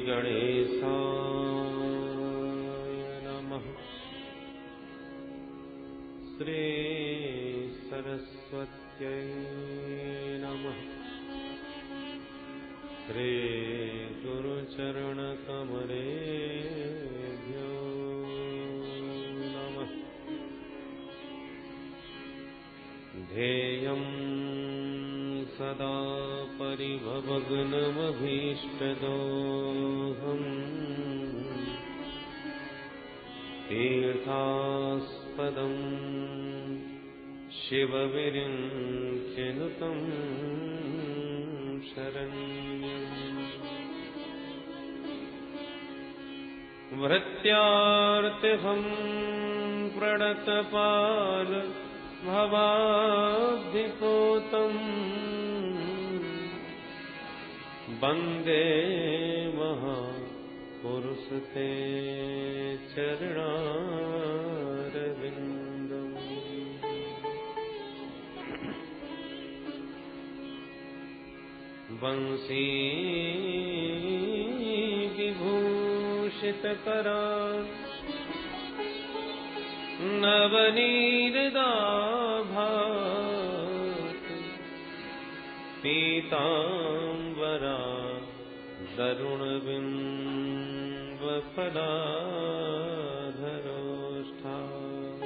गणेशाय नमः। श्री सरस्वत्यै नमः। श्री गुरुचरणकमलेभ्यो नमः। ध्येयं सदा परिभवग्नमभीष्टदोहम् तीर्थास्पदं शिवविरिञ्चिनुतं शरण्यम्। भृत्यार्तिहं प्रणतपाल भवाब्धिपोतम् वन्दे महापुरुषते चरणारविन्दम्। वंशी विभूषितकरान् नवनीरदाभात् पीताम्बरा तरुणबिम्बफलाधरोष्ठात्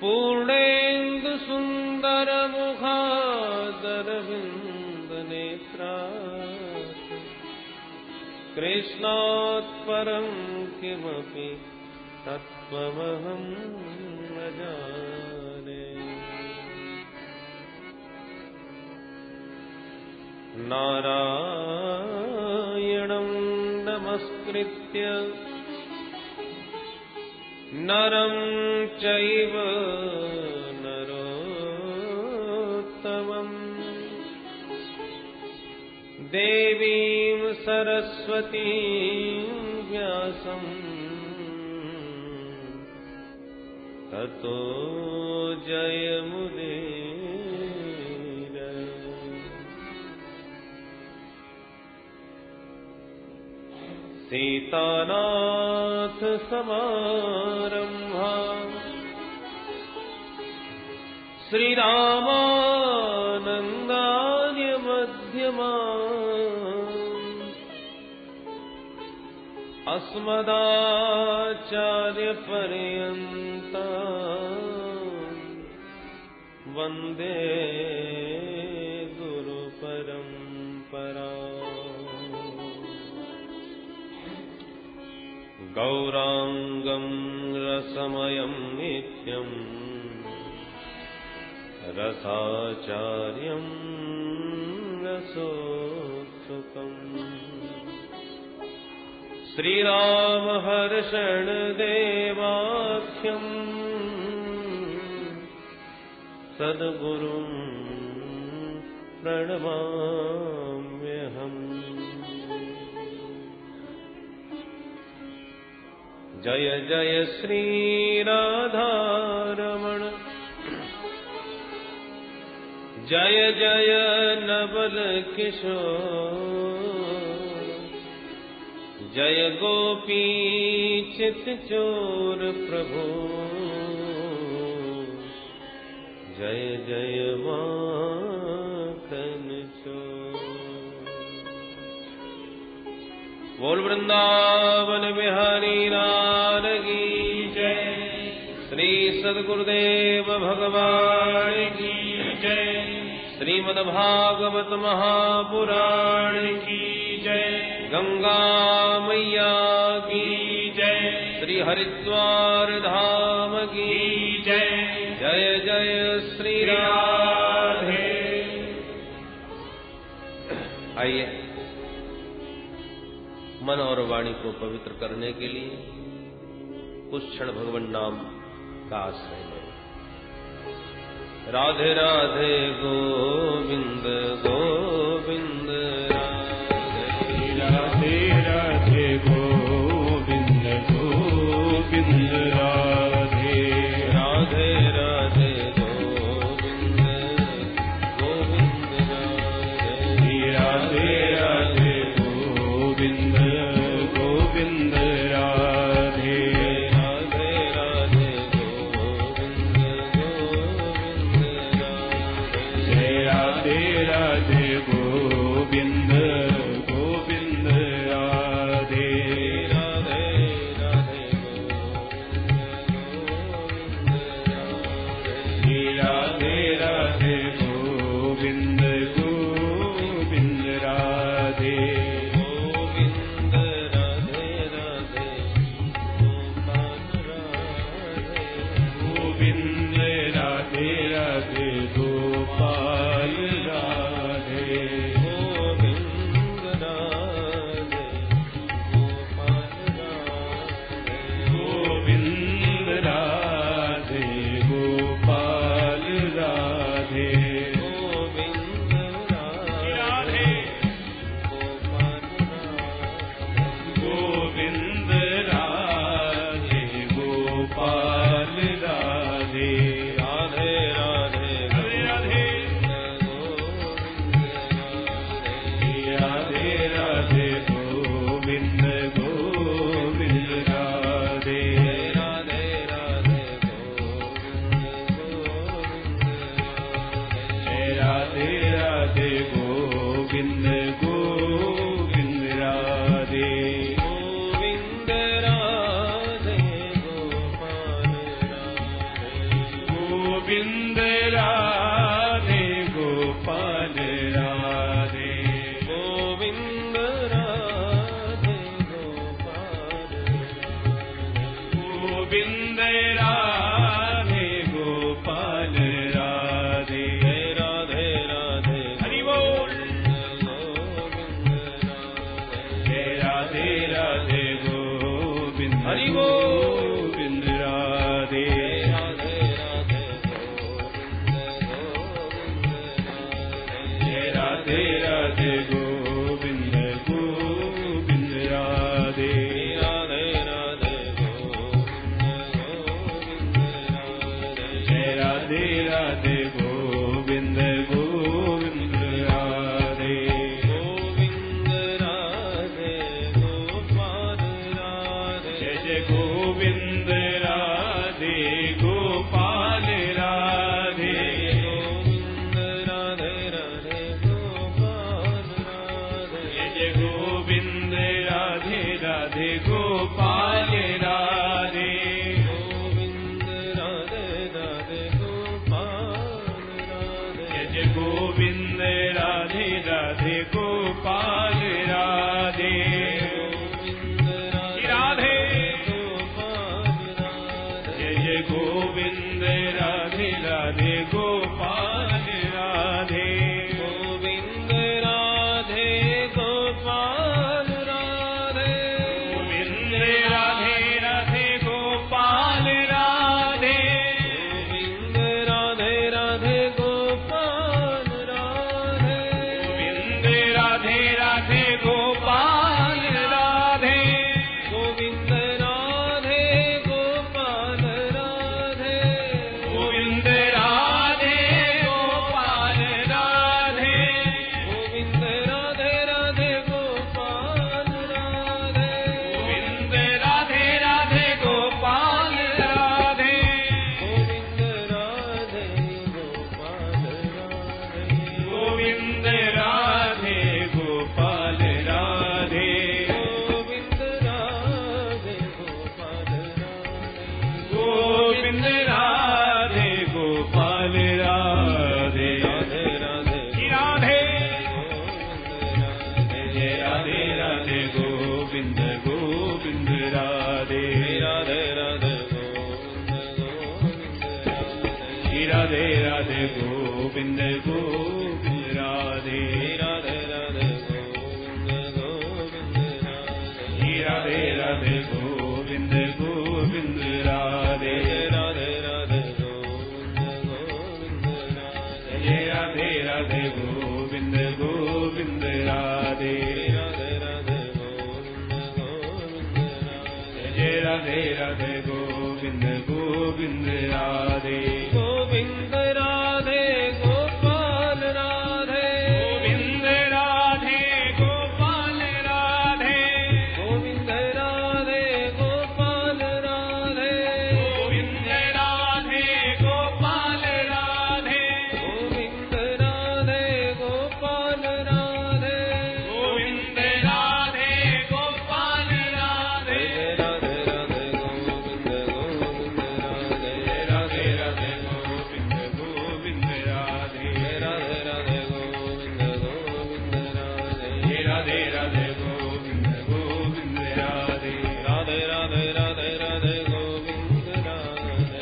पूर्णेन्दुसुन्दरमुखादरविन्दनेत्रात् कृष्णात् परं किमपि तत्त्वमहं न जाने। नारायणं नमस्कृत्य नरं चैव नरोत्तमम् देवीं सरस्वतीं व्यासं ततो जयमुदीरये। सीतानाथ समारम्भा श्रीरामानन्दार्य मध्यमा अस्मदाचार्यपर्यन्ता वन्दे गुरुपरम्परा। गौराङ्गं रसमयं नित्यं रसाचार्यं रसोत्सुकम् श्रीरामहर्षणदेवाख्यं सद्गुरुं प्रणमाम्यहम्। जय जय श्रीराधारमण जय जय नवल किशोर जय गोपी चित्चोर प्रभु जय जय माखन चोर। बोल वृंदावन बिहारी लाल की जय। श्री सद्गुरुदेव भगवान की जय। श्रीमद्भागवत महापुराण की जय। गंगा मैया की जय। श्री हरिद्वार धाम की जय। जय जय श्री राधे। आइए मन और वाणी को पवित्र करने के लिए कुछ क्षण भगवान नाम का आश्रय लें। राधे राधे गोविंद गोविंद राधे राधे राधे गोविंद गोविंद राधे राधे राधे गोविंद गोविंद राधे हरि गोविंद राधे राधे राधे राधे राधे गोविंद गोविंद राधे राधे राधे जय राधे राधे गोविंद गोविंद राधे गोविंद राधे गोपाल राधे जय जय गोविंद राधे गोपाल राधे गोविंद राधे राधे गोपाल राधे जय जय गोविंद राधे राधे गोपाल राधे गोविंद राधे राधे गोपाल राधे जय जय गोविंद राधे राधे गोपाल राधे गोविंद राधे गोपाल राधे जय जय गोविंद राधे राधे गोपाल राधे गोविंद राधे गोपाल राधे गोविंद राधे राधे गोपाल राधे गोविंद राधे राधे गोपाल राधे गोविंद राधे राधे गोपाल राधे गोविंद राधे गोपाल राधे गोविंद राधे गोपाल राधे गोविंद राधे राधे गोपाल राधे गोविंद राधे राधे गोपाल राधे गोविंद राधे गोपाल राधे गोविंद राधे गोपाल राधे गोविंद राधे गोपाल राधे गोविंद राधे गोपाल राधे राधे राधे राधे गोविंद राधे जय राधे राधे गोविंद गोविंद राधे राधे राधे गोविंद गोविंद राधे राधे राधे गोविंद गोविंद राधे राधे राधे गोविंद गोविंद राधे राधे राधे गोविंद गोविंद राधे राधे राधे गोविंद गोविंद राधे जय राधे राधे गोविंद गोविंद राधे राधे राधे गोविंद गोविंद राधे जय राधे राधे गोविंद गोविंद राधे गोविंद राधे गोपाल राधे गोविंद राधे गोपाल राधे गोविंद राधे गोपाल राधे गोविंद राधे गोपाल राधे गोविंद राधे गोपाल राधे गोविंद राधे गोपाल राधे राधे राधे गोविंद गोविंद राधे राधे राधे गोविंद गोविंद राधे राधे राधे गोविंद गोविंद राधे राधे राधे गोविंद गोविंद राधे राधे राधे राधे राधे गोविंद राधे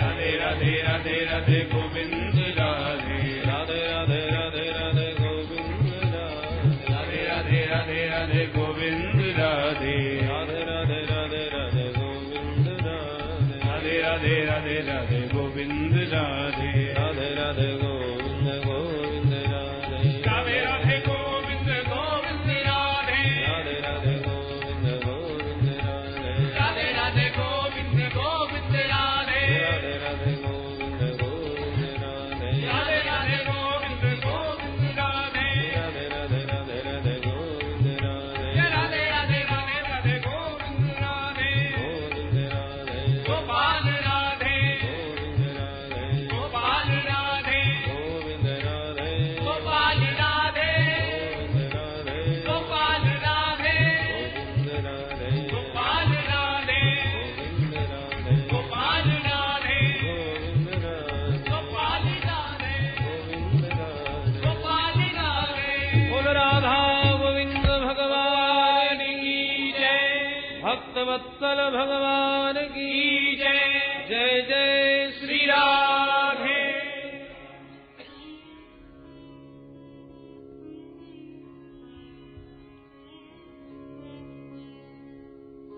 राधे राधे राधे राधे गोविंद राधे राधे राधे राधे राधे गोविंद राधे राधे राधे राधे राधे गोविंद राधे राधे राधे राधे राधे गोविंद राधे राधे राधे राधे राधे गोविंद राधे राधे राधे गोविंद गोविंद राधे राधे राधे गोविंद गोविंद राधे राधे राधे गोविंद गोविंद राधे राधे राधे गोविंद गोविंद राधे राधे राधे गोविंद गोविंद राधे राधे राधे गोविंद गोविंद राधे राधे राधे राधे राधे गोविंद राधे राधे राधे राधे राधे गोविंद राधे गोविंद राधे गोपाल राधे गोविंद राधे गोपाल राधे गोविंद राधे गोपाल राधे गोविंद राधे गोपाल राधे गोविंद राधे गोपाल राधे गोविंद राधे गोपाल राधे गोविंद राधे गोपाल राधे गोविंद राधे गोपाल राधे बोल राधा गोविंद भगवान की जय भक्त वत्सल भगवान की जय जय जय श्री राधे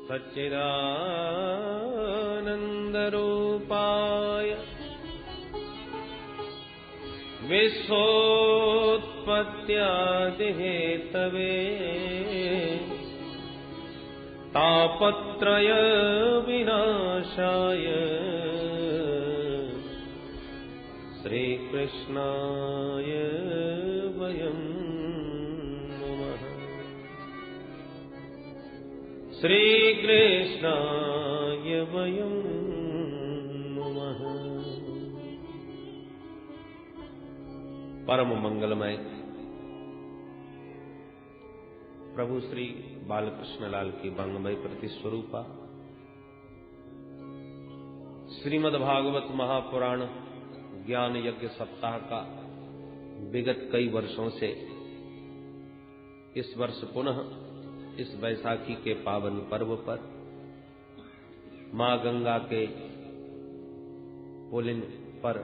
सच्चिदानन्दरूपाय विश्वोत्पत्त्यादिहेतवे तापत्रय विनाशाय श्रीकृष्णाय वयं नमः। श्रीकृष्णाय वयं नमः। परम मंगलमय प्रभु श्री बालकृष्ण लाल की वांगमय प्रति स्वरूपा श्रीमद् भागवत महापुराण ज्ञान यज्ञ सप्ताह का विगत कई वर्षों से इस वर्ष पुनः इस वैसाखी के पावन पर्व पर मां गंगा के पुलिन पर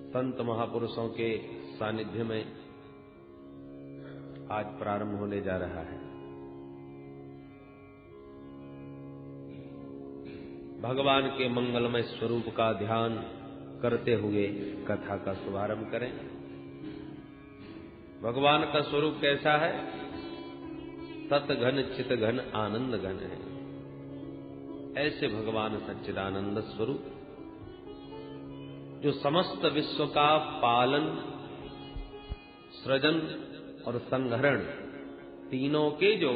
संत महापुरुषों के सानिध्य में आज प्रारंभ होने जा रहा है। भगवान के मंगलमय स्वरूप का ध्यान करते हुए कथा का शुभारंभ करें। भगवान का स्वरूप कैसा है? सत घन चित घन आनंद घन है। ऐसे भगवान सच्चिदानंद स्वरूप जो समस्त विश्व का पालन, सृजन और संहरण तीनों के जो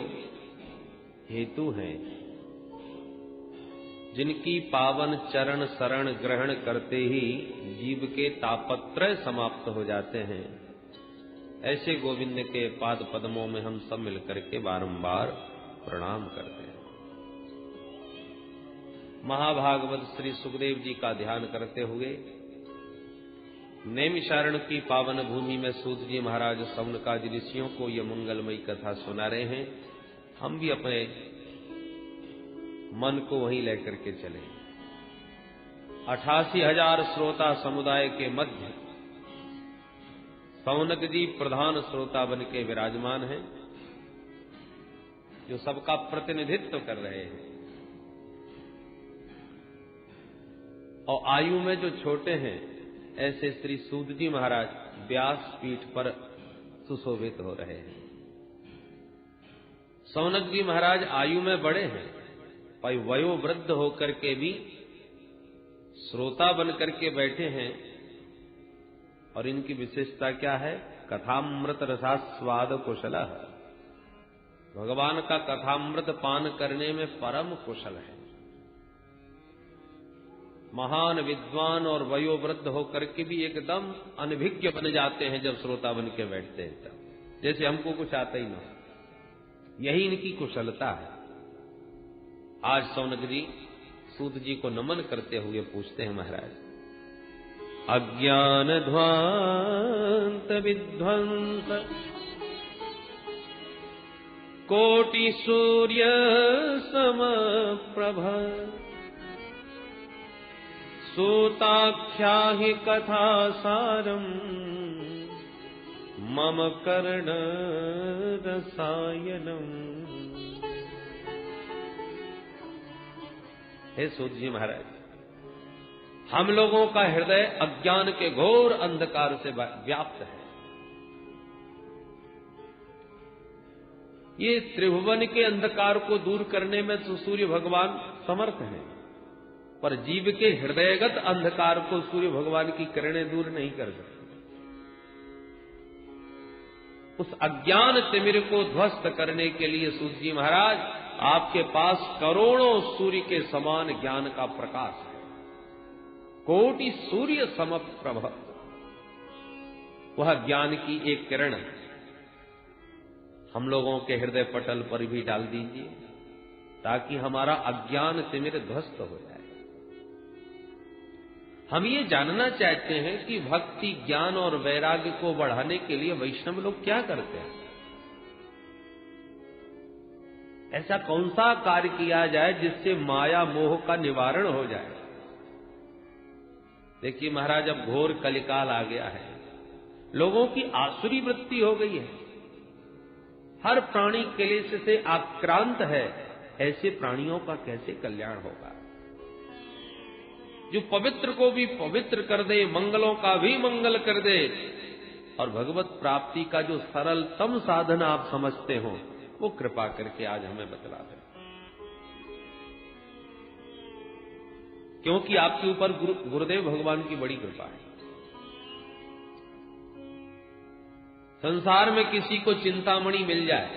हेतु हैं, जिनकी पावन चरण शरण ग्रहण करते ही जीव के तापत्रय समाप्त हो जाते हैं, ऐसे गोविंद के पाद पद्मों में हम सब मिलकर के बारंबार प्रणाम करते हैं। महाभागवत श्री सुखदेव जी का ध्यान करते हुए नैमिषारण्य की पावन भूमि में सूत जी महाराज सौनकादि ऋषियों को ये मंगलमयी कथा सुना रहे हैं। हम भी अपने मन को वहीं लेकर के चले। 88,000 श्रोता समुदाय के मध्य सौनक जी प्रधान श्रोता बन के विराजमान हैं, जो सबका प्रतिनिधित्व कर रहे हैं। और आयु में जो छोटे हैं, ऐसे श्री सूत जी महाराज व्यास पीठ पर सुशोभित हो रहे हैं। सौनक जी महाराज आयु में बड़े हैं, पर वयोवृद्ध होकर के भी श्रोता बन करके बैठे हैं। और इनकी विशेषता क्या है? कथामृत रसास्वाद कुशल। भगवान का कथामृत पान करने में परम कुशल है। महान विद्वान और वयोवृद्ध होकर के भी एकदम अनभिज्ञ बन जाते हैं जब श्रोता बन के बैठते हैं, तब जैसे हमको कुछ आता ही ना। यही इनकी कुशलता है। आज सौनक जी सूत जी को नमन करते हुए पूछते हैं, महाराज अज्ञान ध्वांत विध्वंस कोटि सूर्य समप्रभ सूताख्या हि कथा सारम मम कर्ण रसायनम। हे सूत जी महाराज, हम लोगों का हृदय अज्ञान के घोर अंधकार से व्याप्त है। ये त्रिभुवन के अंधकार को दूर करने में तो सूर्य भगवान समर्थ हैं, पर जीव के हृदयगत अंधकार को सूर्य भगवान की किरणें दूर नहीं कर सकती। उस अज्ञान तिमिर को ध्वस्त करने के लिए सूत जी महाराज आपके पास करोड़ों सूर्य के समान ज्ञान का प्रकाश है। कोटि सूर्य समप्रभ, वह ज्ञान की एक किरण हम लोगों के हृदय पटल पर भी डाल दीजिए, ताकि हमारा अज्ञान तिमिर ध्वस्त हो जाए। हम ये जानना चाहते हैं कि भक्ति, ज्ञान और वैराग्य को बढ़ाने के लिए वैष्णव लोग क्या करते हैं। ऐसा कौन सा कार्य किया जाए जिससे माया मोह का निवारण हो जाए। देखिए महाराज, अब घोर कलिकाल आ गया है, लोगों की आसुरी वृत्ति हो गई है। हर प्राणी क्लेश से आक्रांत है, ऐसे प्राणियों का कैसे कल्याण होगा? जो पवित्र को भी पवित्र कर दे, मंगलों का भी मंगल कर दे, और भगवत प्राप्ति का जो सरलतम साधन आप समझते हो, वो कृपा करके आज हमें बतला दें। क्योंकि आपके ऊपर गुरुदेव भगवान की बड़ी कृपा है। संसार में किसी को चिंतामणि मिल जाए,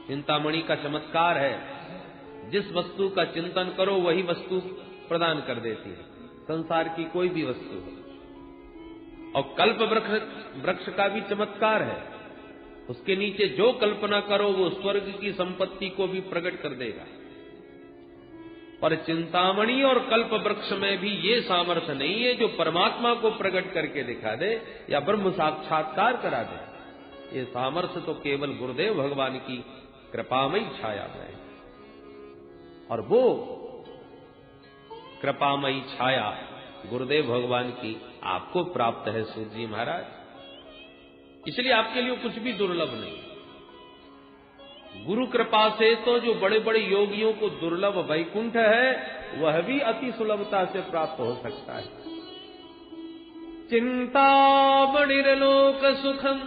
चिंतामणि का चमत्कार है, जिस वस्तु का चिंतन करो वही वस्तु प्रदान कर देती है, संसार की कोई भी वस्तु हो। और कल्प वृक्ष का भी चमत्कार है, उसके नीचे जो कल्पना करो वो स्वर्ग की संपत्ति को भी प्रकट कर देगा। पर चिंतामणि और कल्प वृक्ष में भी ये सामर्थ्य नहीं है जो परमात्मा को प्रकट करके दिखा दे या ब्रह्म साक्षात्कार करा दे। ये सामर्थ्य तो केवल गुरुदेव भगवान की कृपामयी छाया में है, और वो कृपामयी छाया गुरुदेव भगवान की आपको प्राप्त है सूत जी महाराज। इसलिए आपके लिए कुछ भी दुर्लभ नहीं। गुरु कृपा से तो जो बड़े बड़े योगियों को दुर्लभ वैकुंठ है, वह भी अति सुलभता से प्राप्त हो सकता है। चिंतामणिर्लोक सुखम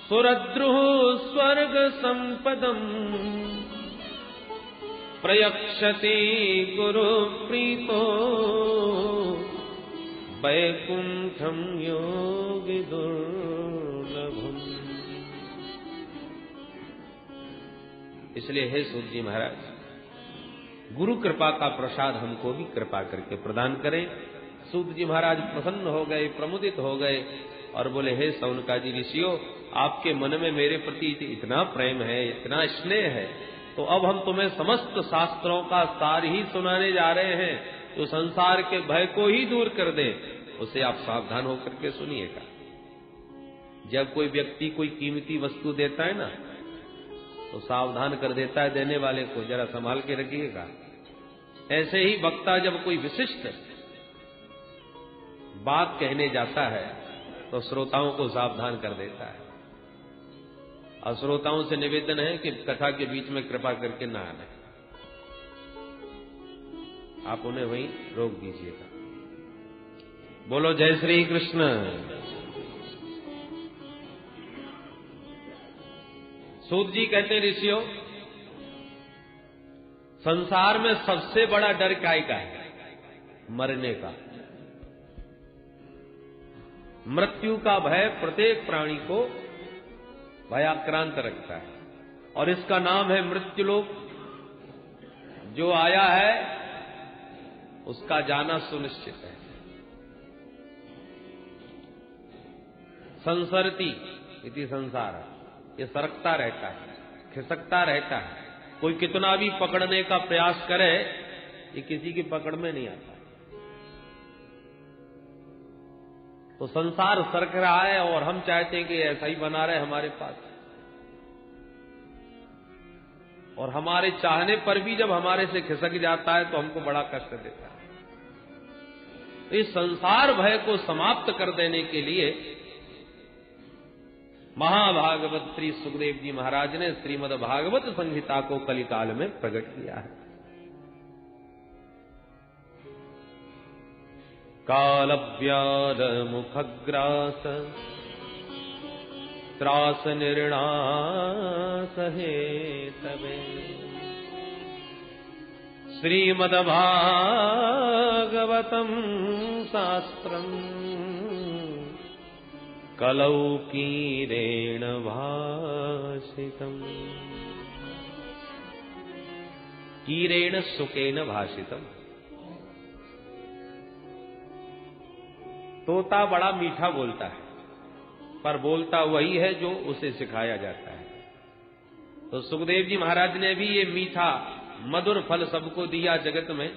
सुरद्रुः स्वर्ग संपदम प्रयक्षति गुरु प्रीतो वैकुंठम योगी दुर्लभम। इसलिए हे सूत जी महाराज, गुरु कृपा का प्रसाद हमको भी कृपा करके प्रदान करें। सूत जी महाराज प्रसन्न हो गए, प्रमुदित हो गए और बोले, हे सौनकादि ऋषियों, आपके मन में मेरे प्रति इतना प्रेम है, इतना स्नेह है, तो अब हम तुम्हें समस्त शास्त्रों का सार ही सुनाने जा रहे हैं, जो संसार के भय को ही दूर कर दे। उसे आप सावधान होकर के सुनिएगा। जब कोई व्यक्ति कोई कीमती वस्तु देता है ना, तो सावधान कर देता है देने वाले को, जरा संभाल के रखिएगा। ऐसे ही वक्ता जब कोई विशिष्ट बात कहने जाता है तो श्रोताओं को सावधान कर देता है। और श्रोताओं से निवेदन है कि कथा के बीच में कृपा करके ना आना, आप उन्हें वहीं रोक दीजिएगा। बोलो जय श्री कृष्ण। सूत जी कहते हैं, ऋषियों, संसार में सबसे बड़ा डर काय का है? मरने का। मृत्यु का भय प्रत्येक प्राणी को भयाक्रांत रखता है, और इसका नाम है मृत्युलोक। जो आया है उसका जाना सुनिश्चित है। संसरती इति संसार, ये सरकता रहता है, खिसकता रहता है। कोई कितना भी पकड़ने का प्रयास करे, ये किसी की पकड़ में नहीं आता। तो संसार सरक रहा है और हम चाहते हैं कि ऐसा ही बना रहे हमारे पास, और हमारे चाहने पर भी जब हमारे से खिसक जाता है तो हमको बड़ा कष्ट देता है। तो इस संसार भय को समाप्त कर देने के लिए महाभागवत श्री सुखदेव जी महाराज ने श्रीमद् भागवत संहिता को कलिकाल में प्रकट किया है। कालव्याध मुखग्रास त्रास निर्णास हेतवे श्रीमद् भागवतम शास्त्रम कलौ कीरेण भाषितम्। कीरेण सुकेन भाषितम्। तोता बड़ा मीठा बोलता है, पर बोलता वही है जो उसे सिखाया जाता है। तो सुखदेव जी महाराज ने भी ये मीठा मधुर फल सबको दिया, जगत में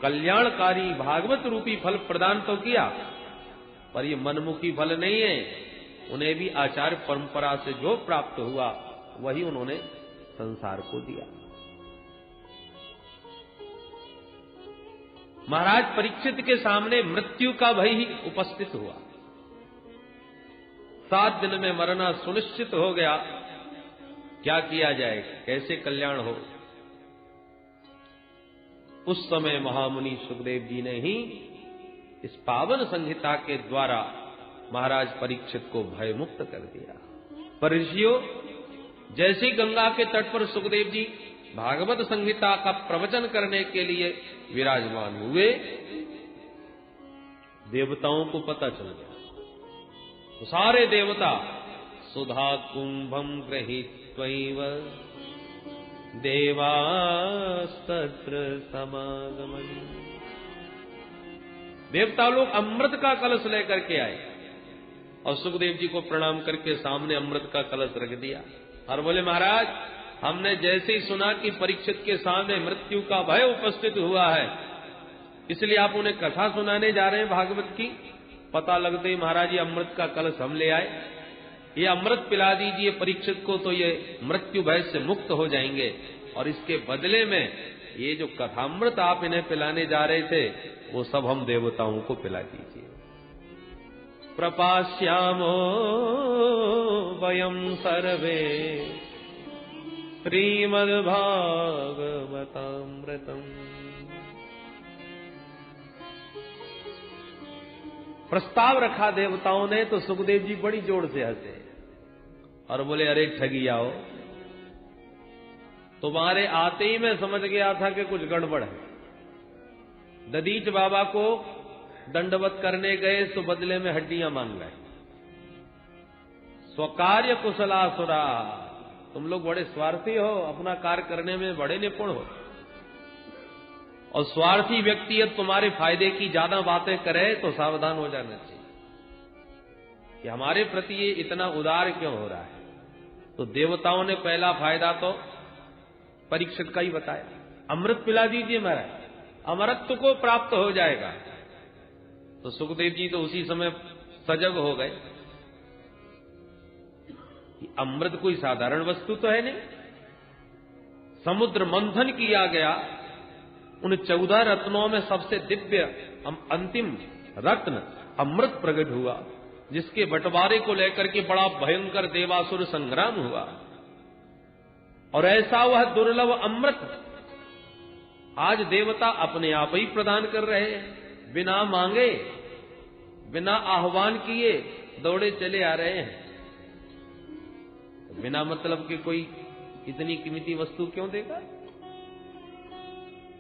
कल्याणकारी भागवत रूपी फल प्रदान तो किया, पर ये मनमुखी फल नहीं है। उन्हें भी आचार्य परंपरा से जो प्राप्त हुआ वही उन्होंने संसार को दिया। महाराज परीक्षित के सामने मृत्यु का भय ही उपस्थित हुआ। 7 दिन में मरना सुनिश्चित हो गया, क्या किया जाए, कैसे कल्याण हो। उस समय महामुनि सुखदेव जी ने ही इस पावन संहिता के द्वारा महाराज परीक्षित को भय मुक्त कर दिया। पर ऋषियों, जैसे गंगा के तट पर सुखदेव जी भागवत संहिता का प्रवचन करने के लिए विराजमान हुए, देवताओं को पता चल गया। तो सारे देवता सुधा कुंभम गृहीत्वैव देवास्तत्र समागमन, देवता लोग अमृत का कलश लेकर के आए और सुखदेव जी को प्रणाम करके सामने अमृत का कलश रख दिया और बोले, महाराज, हमने जैसे ही सुना कि परीक्षित के सामने मृत्यु का भय उपस्थित हुआ है, इसलिए आप उन्हें कथा सुनाने जा रहे हैं भागवत की। पता लगते ही महाराज ये अमृत का कलश हम ले आए, ये अमृत पिला दीजिए परीक्षित को, तो ये मृत्यु भय से मुक्त हो जाएंगे, और इसके बदले में ये जो कथामृत आप इन्हें पिलाने जा रहे थे वो सब हम देवताओं को पिला दीजिए। प्रपास्यामो वयम सर्वे श्रीमद्भागवतामृतम्। प्रस्ताव रखा देवताओं ने तो सुखदेव जी बड़ी जोर से हंसे और बोले, अरे ठगिया हो, तुम्हारे आते ही मैं समझ गया था कि कुछ गड़बड़ है। दधीच बाबा को दंडवत करने गए तो बदले में हड्डियां मांग गए। स्वकार्य कुशलासुरा, तुम लोग बड़े स्वार्थी हो, अपना कार्य करने में बड़े निपुण हो, और स्वार्थी व्यक्ति यदि तुम्हारे फायदे की ज्यादा बातें करे तो सावधान हो जाना चाहिए कि हमारे प्रति ये इतना उदार क्यों हो रहा है। तो देवताओं ने पहला फायदा तो परीक्षित का ही बताया, अमृत पिला दीजिए महाराज, अमरत्व को प्राप्त हो जाएगा। तो सुखदेव जी तो उसी समय सजग हो गए कि अमृत कोई साधारण वस्तु तो है नहीं। समुद्र मंथन किया गया, उन 14 रत्नों में सबसे दिव्य अंतिम रत्न अमृत प्रकट हुआ, जिसके बंटवारे को लेकर के बड़ा भयंकर देवासुर संग्राम हुआ। और ऐसा वह दुर्लभ अमृत आज देवता अपने आप ही प्रदान कर रहे हैं, बिना मांगे, बिना आह्वान किए दौड़े चले आ रहे हैं। बिना मतलब के कोई इतनी कीमती वस्तु क्यों देगा।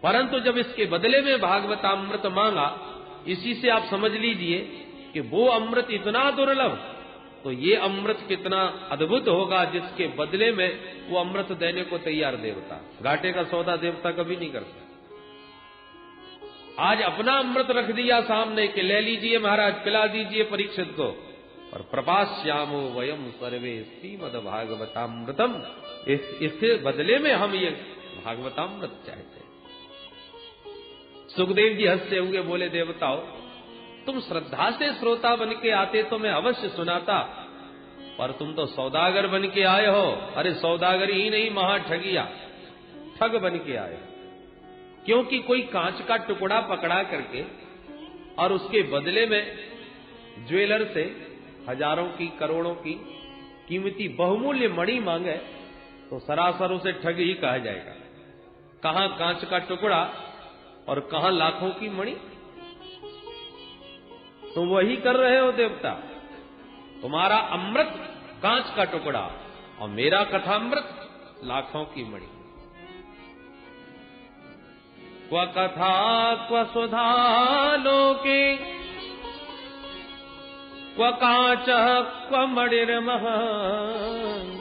परंतु जब इसके बदले में भागवतामृत मांगा, इसी से आप समझ लीजिए कि वो अमृत इतना दुर्लभ, तो ये अमृत कितना अद्भुत होगा जिसके बदले में वो अमृत देने को तैयार देवता। घाटे का सौदा देवता कभी नहीं करता। आज अपना अमृत रख दिया सामने कि ले लीजिए महाराज, पिला दीजिए परीक्षित को। और प्रपास्यामो वयम सर्वे श्रीमद् भागवतामृतम, इसके बदले में हम ये भागवतामृत चाहते हैं। सुखदेव जी हंसते हुए बोले, देवताओं, तुम श्रद्धा से श्रोता बन के आते तो मैं अवश्य सुनाता, पर तुम तो सौदागर बन के आए हो। अरे सौदागर ही नहीं, महा ठगिया, ठग बन के आए। क्योंकि कोई कांच का टुकड़ा पकड़ा करके और उसके बदले में ज्वेलर से हजारों की करोड़ों की कीमती बहुमूल्य मणि मांगे तो सरासर उसे ठग ही कहा जाएगा। कहां कांच का टुकड़ा और कहां लाखों की मणि। तुम वही कर रहे हो देवता, तुम्हारा अमृत कांच का टुकड़ा और मेरा कथामृत लाखों की मणि। क्व कथा क्व सुधा लोके, क्व कांच क्व मणिर्महान्,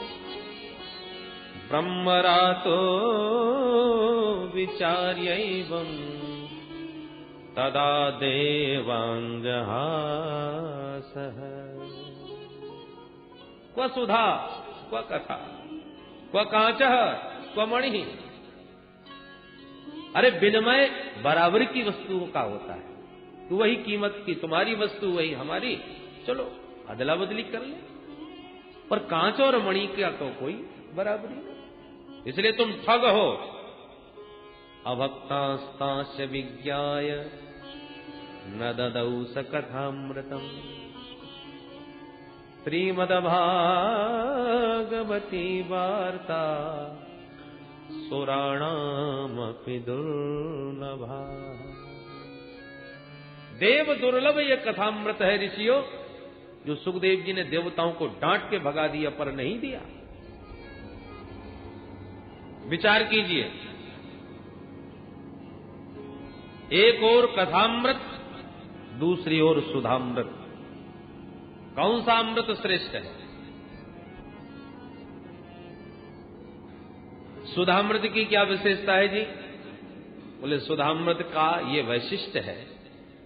ब्रह्मरातो विचार्यैवम् तदा देवांजहासः। क्व सुधा क्व कथा क्व कांचः क्व मणिः। अरे विनिमय बराबर की वस्तुओं का होता है, तो वही कीमत की तुम्हारी वस्तु वही हमारी, चलो अदला बदली कर ले। पर कांच और मणि का तो कोई बराबरी नहीं, इसलिए तुम ठग हो। अभक्तास्तास्य विज्ञाय न ददौ स कथामृतम्, श्रीमद्भागवती वार्ता सुराणामपि दुर्लभा। देव दुर्लभ ये कथामृत है ऋषियों, जो सुखदेव जी ने देवताओं को डांट के भगा दिया पर नहीं दिया। विचार कीजिए, एक ओर कथामृत, दूसरी ओर सुधामृत, कौन सा अमृत श्रेष्ठ है? सुधामृत की क्या विशेषता है जी? बोले सुधामृत का ये वैशिष्ट्य है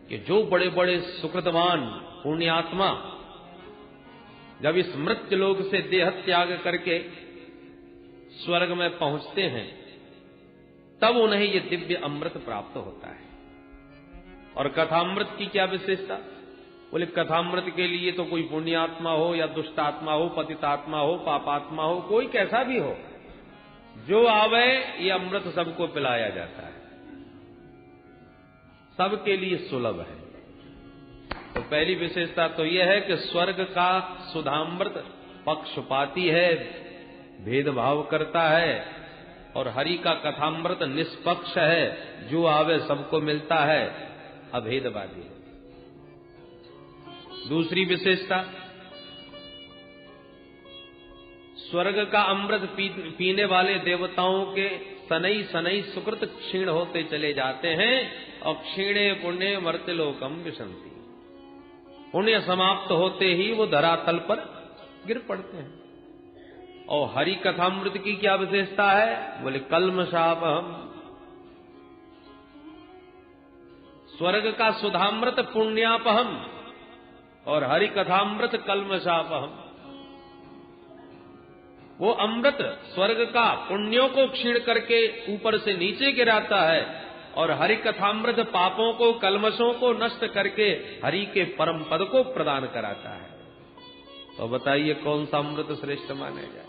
कि जो बड़े बड़े सुकृतवान पुण्यात्मा जब इस मृत्युलोक से देह त्याग करके स्वर्ग में पहुंचते हैं, तब उन्हें ये दिव्य अमृत प्राप्त होता है। और कथामृत की क्या विशेषता? बोले कथामृत के लिए तो कोई पुण्यात्मा हो या दुष्टात्मा हो, पतितात्मा हो, पापात्मा हो, कोई कैसा भी हो, जो आवे ये अमृत सबको पिलाया जाता है, सबके लिए सुलभ है। तो पहली विशेषता तो यह है कि स्वर्ग का सुधामृत पक्षपाती है, भेदभाव करता है, और हरि का कथामृत निष्पक्ष है, जो आवे सबको मिलता है, अभेदवादी है। दूसरी विशेषता, स्वर्ग का अमृत पीने वाले देवताओं के सनई सनई सुकृत क्षीण होते चले जाते हैं, और क्षीणे पुण्य मर्त्यलोकम विशंति। पुण्य समाप्त होते ही वो धरातल पर गिर पड़ते हैं। और हरि कथामृत की क्या विशेषता है? बोले कल्मषापहम। स्वर्ग का सुधामृत पुण्यापहम और हरि कथामृत कल्मषापहम। वो अमृत स्वर्ग का पुण्यों को क्षीण करके ऊपर से नीचे गिराता है, और हरि कथामृत पापों को, कल्मषों को नष्ट करके हरि के परम पद को प्रदान कराता है। तो बताइए कौन सा अमृत श्रेष्ठ माने जाए?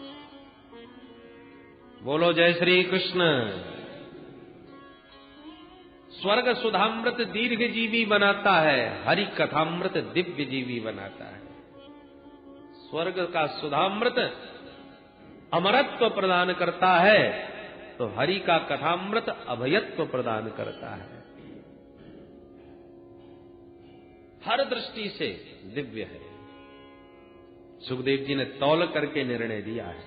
बोलो जय श्री कृष्ण। स्वर्ग सुधामृत दीर्घ जीवी बनाता है, हरि कथामृत दिव्य जीवी बनाता है। स्वर्ग का सुधामृत अमरत्व प्रदान करता है, तो हरि का कथामृत अभयत्व प्रदान करता है। हर दृष्टि से दिव्य है। सुखदेव जी ने तौल करके निर्णय दिया है,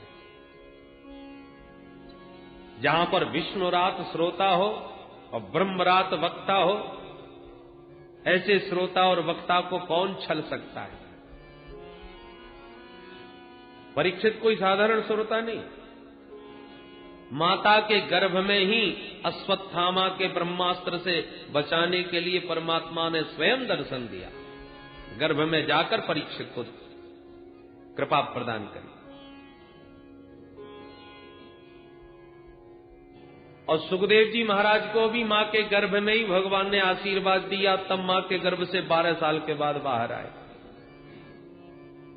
जहां पर विष्णुरात श्रोता हो और ब्रह्मरात वक्ता हो, ऐसे श्रोता और वक्ता को कौन छल सकता है? परीक्षित कोई साधारण श्रोता नहीं। माता के गर्भ में ही अश्वत्थामा के ब्रह्मास्त्र से बचाने के लिए परमात्मा ने स्वयं दर्शन दिया। गर्भ में जाकर परीक्षित को कृपा प्रदान करी। और सुखदेव जी महाराज को भी मां के गर्भ में ही भगवान ने आशीर्वाद दिया, तब मां के गर्भ से 12 साल के बाद बाहर आए।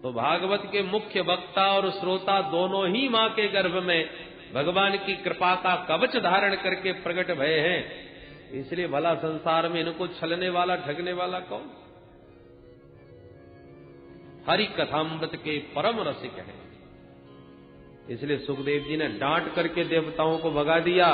तो भागवत के मुख्य वक्ता और श्रोता दोनों ही मां के गर्भ में भगवान की कृपा का कवच धारण करके प्रकट भये हैं। इसलिए भला संसार में इनको छलने वाला, ठगने वाला कौन? हरि कथामृत के परम रसिक हैं। इसलिए सुखदेव जी ने डांट करके देवताओं को भगा दिया